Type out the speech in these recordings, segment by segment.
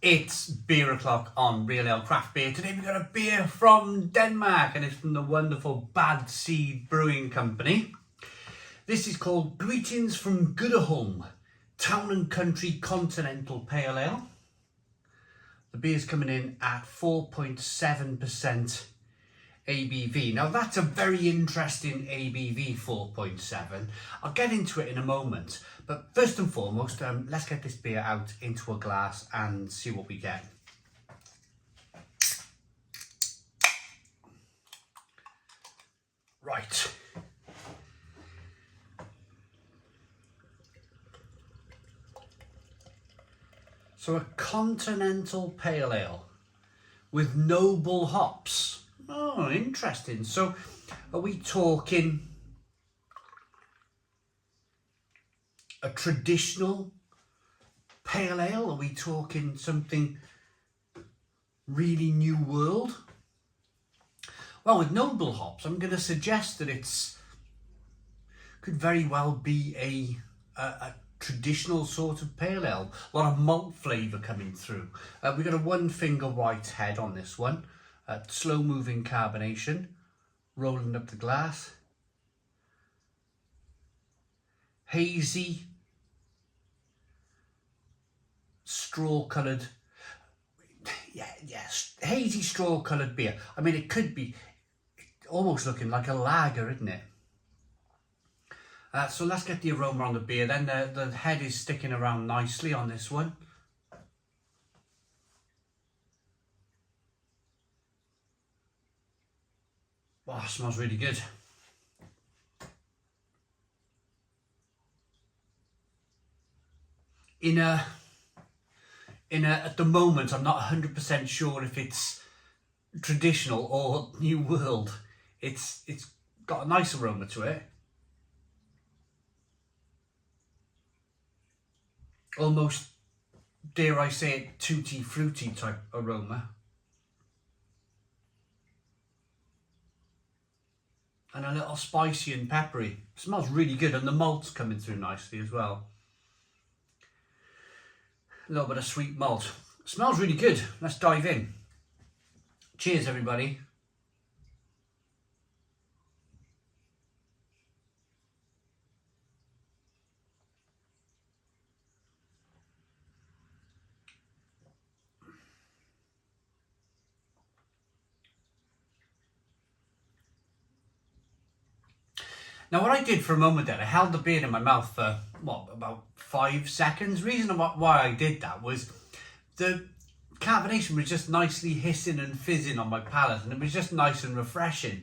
It's beer o'clock on Real Ale Craft Beer. Today we've got a beer from Denmark and it's from the wonderful Bad Seed Brewing Company. This is called Greetings from Gudumholm, Town and Country Continental Pale Ale. The beer's coming in at 4.7% ABV. Now that's a very interesting ABV, 4.7. I'll get into it in a moment, but first and foremost, let's get this beer out into a glass and see what we get. Right. So a Continental Pale Ale with noble hops. Oh, interesting. So are we talking a traditional pale ale? Are we talking something really new world? Well, with noble hops, I'm going to suggest that could very well be a traditional sort of pale ale. A lot of malt flavour coming through. We've got a one finger white head on this one. Slow moving carbonation, rolling up the glass. Hazy, straw coloured, hazy straw coloured beer. I mean, it could be almost looking like a lager, isn't it? So let's get the aroma on the beer then. The head is sticking around nicely on this one. Oh, it smells really good. At the moment, I'm not 100% sure if it's traditional or new world. It's got a nice aroma to it. Almost, dare I say it, tutti fruity type aroma. And a little spicy and peppery. It smells really good, and the malt's coming through nicely as well. A little bit of sweet malt. It smells really good. Let's dive in. Cheers, everybody. Now what I did for a moment there, I held the beer in my mouth for, about 5 seconds. Reason why I did that was the carbonation was just nicely hissing and fizzing on my palate, and it was just nice and refreshing.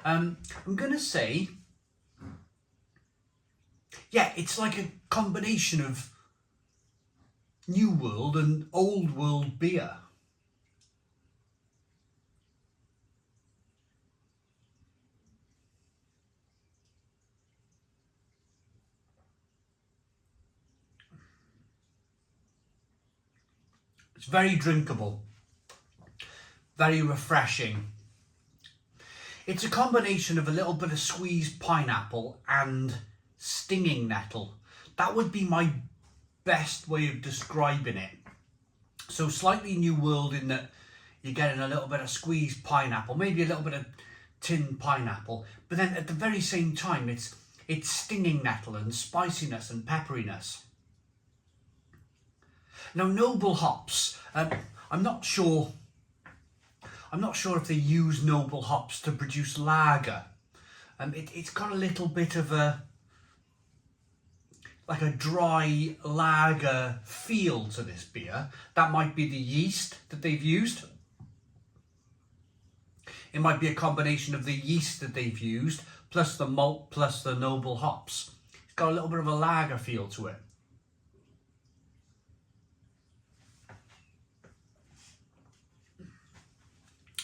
I'm going to say, yeah, it's like a combination of New World and Old World beer. It's very drinkable, very refreshing. It's a combination of a little bit of squeezed pineapple and stinging nettle. That would be my best way of describing it. So slightly New World in that you're getting a little bit of squeezed pineapple, maybe a little bit of tinned pineapple, but then at the very same time it's stinging nettle and spiciness and pepperiness. Now, noble hops, I'm not sure if they use noble hops to produce lager. It's got a little bit of like a dry lager feel to this beer. That might be the yeast that they've used. It might be a combination of the yeast that they've used, plus the malt, plus the noble hops. It's got a little bit of a lager feel to it.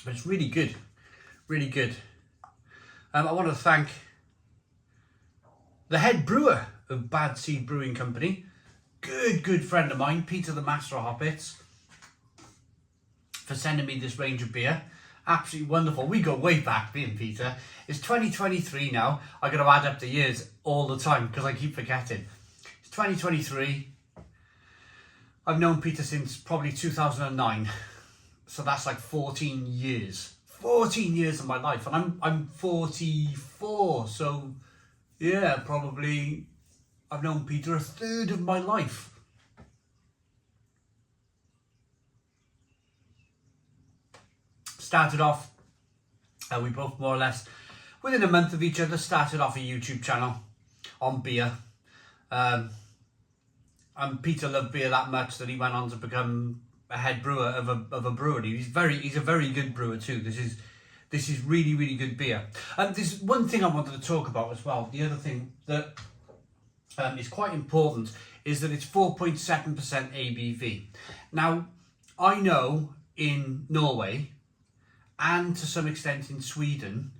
But it's really good, really good. I want to thank the head brewer of Bad Seed Brewing Company, good friend of mine, Peter the Master of Hoppets, for sending me this range of beer. Absolutely wonderful. We go way back, me and Peter. It's 2023 now. I got to add up the years all the time because I keep forgetting. It's 2023. I've known Peter since probably 2009. So that's like 14 years. 14 years of my life. And I'm 44. So yeah, probably I've known Peter a third of my life. Started off, we both more or less, within a month of each other, started off a YouTube channel on beer. And Peter loved beer that much that he went on to become a head brewer of a brewery. He's a very good brewer too. This is really, really good beer. And there's one thing I wanted to talk about as well. The other thing that is quite important is that it's 4.7% ABV. Now, I know in Norway, and to some extent in Sweden,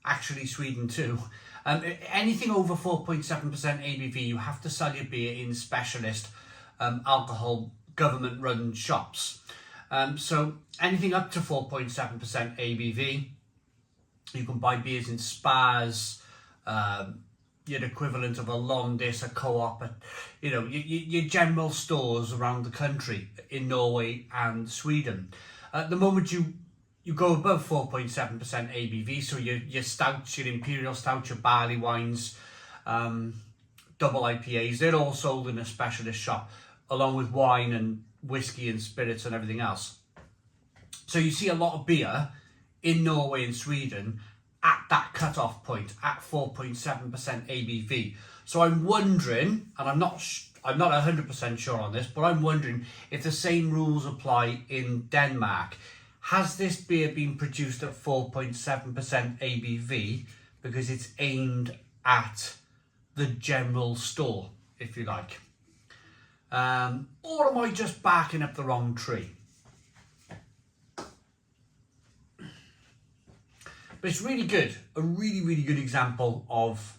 actually Sweden too, anything over 4.7% ABV, you have to sell your beer in specialist alcohol government-run shops. So anything up to 4.7% ABV, you can buy beers in Spars, your equivalent of a Londis, a Co-op, your general stores around the country in Norway and Sweden. At the moment you go above 4.7% ABV, so your stouts, your imperial stouts, your barley wines, double IPAs, they're all sold in a specialist shop, along with wine and whiskey and spirits and everything else. So you see a lot of beer in Norway and Sweden at that cut-off point, at 4.7% ABV. So I'm wondering, and I'm not 100% sure on this, but I'm wondering if the same rules apply in Denmark. Has this beer been produced at 4.7% ABV because it's aimed at the general store, if you like? Or am I just barking up the wrong tree? But it's really good, a really, really good example of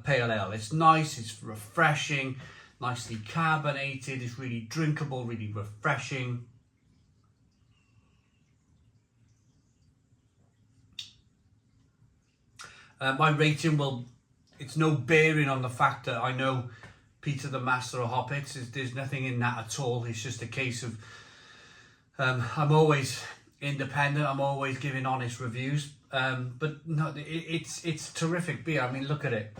pale ale. It's nice, it's refreshing, nicely carbonated, it's really drinkable, really refreshing. My rating it's no bearing on the fact that I know Peter the master of hoppets. There's nothing in that at all. It's just a case of I'm always independent, I'm always giving honest reviews, but no, it's terrific beer. I mean, look at it.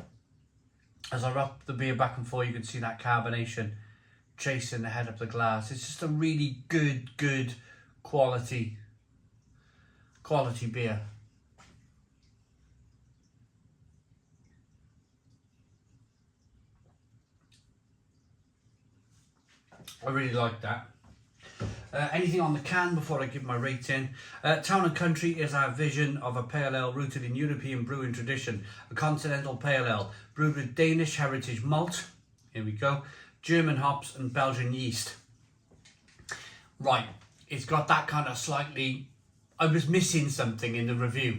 As I wrap the beer back and forth, you can see that carbonation chasing the head up the glass. It's just a really good quality beer. I really like that. Anything on the can before I give my rating? Town and Country is our vision of a pale ale rooted in European brewing tradition. A continental pale ale brewed with Danish heritage malt, here we go, German hops and Belgian yeast. Right, it's got that kind of slightly, I was missing something in the review.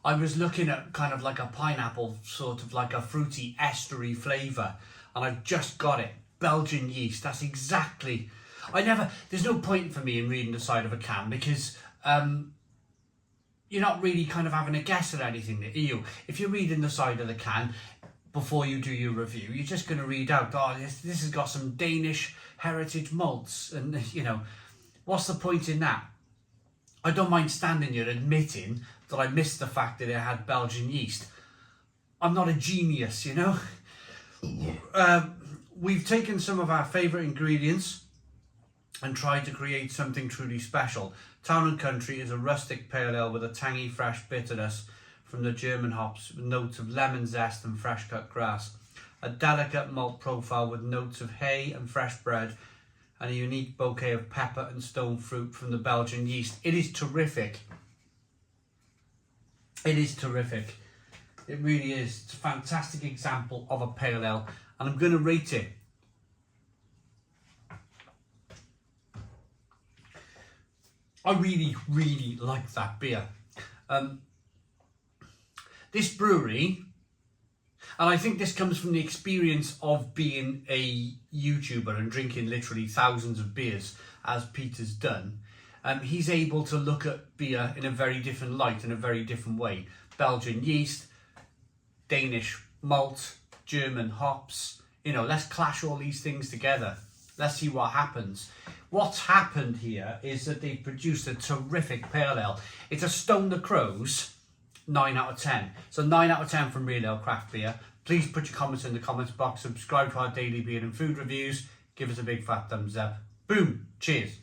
I was looking at kind of like a pineapple, sort of like a fruity estery flavour, and I've just got it. Belgian yeast, that's exactly, there's no point for me in reading the side of a can because you're not really kind of having a guess at anything, are you? If you're reading the side of the can before you do your review, you're just going to read out, oh, this has got some Danish heritage malts, and what's the point in that? I don't mind standing here admitting that I missed the fact that it had Belgian yeast. I'm not a genius, We've taken some of our favourite ingredients and tried to create something truly special. Town and Country is a rustic pale ale with a tangy, fresh bitterness from the German hops, with notes of lemon zest and fresh cut grass. A delicate malt profile with notes of hay and fresh bread, and a unique bouquet of pepper and stone fruit from the Belgian yeast. It is terrific. It is terrific. It really is. It's a fantastic example of a pale ale, and I'm going to rate it. I really, really like that beer. This brewery, and I think this comes from the experience of being a YouTuber and drinking literally thousands of beers, as Peter's done. He's able to look at beer in a very different light, in a very different way. Belgian yeast, Danish malt, German hops, let's clash all these things together. Let's see what happens. What's happened here is that they've produced a terrific pale ale. It's a Stone the Crows 9 out of 10. So 9 out of 10 from Real Ale Craft Beer. Please put your comments in the comments box. Subscribe to our daily beer and food reviews. Give us a big fat thumbs up. Boom. Cheers.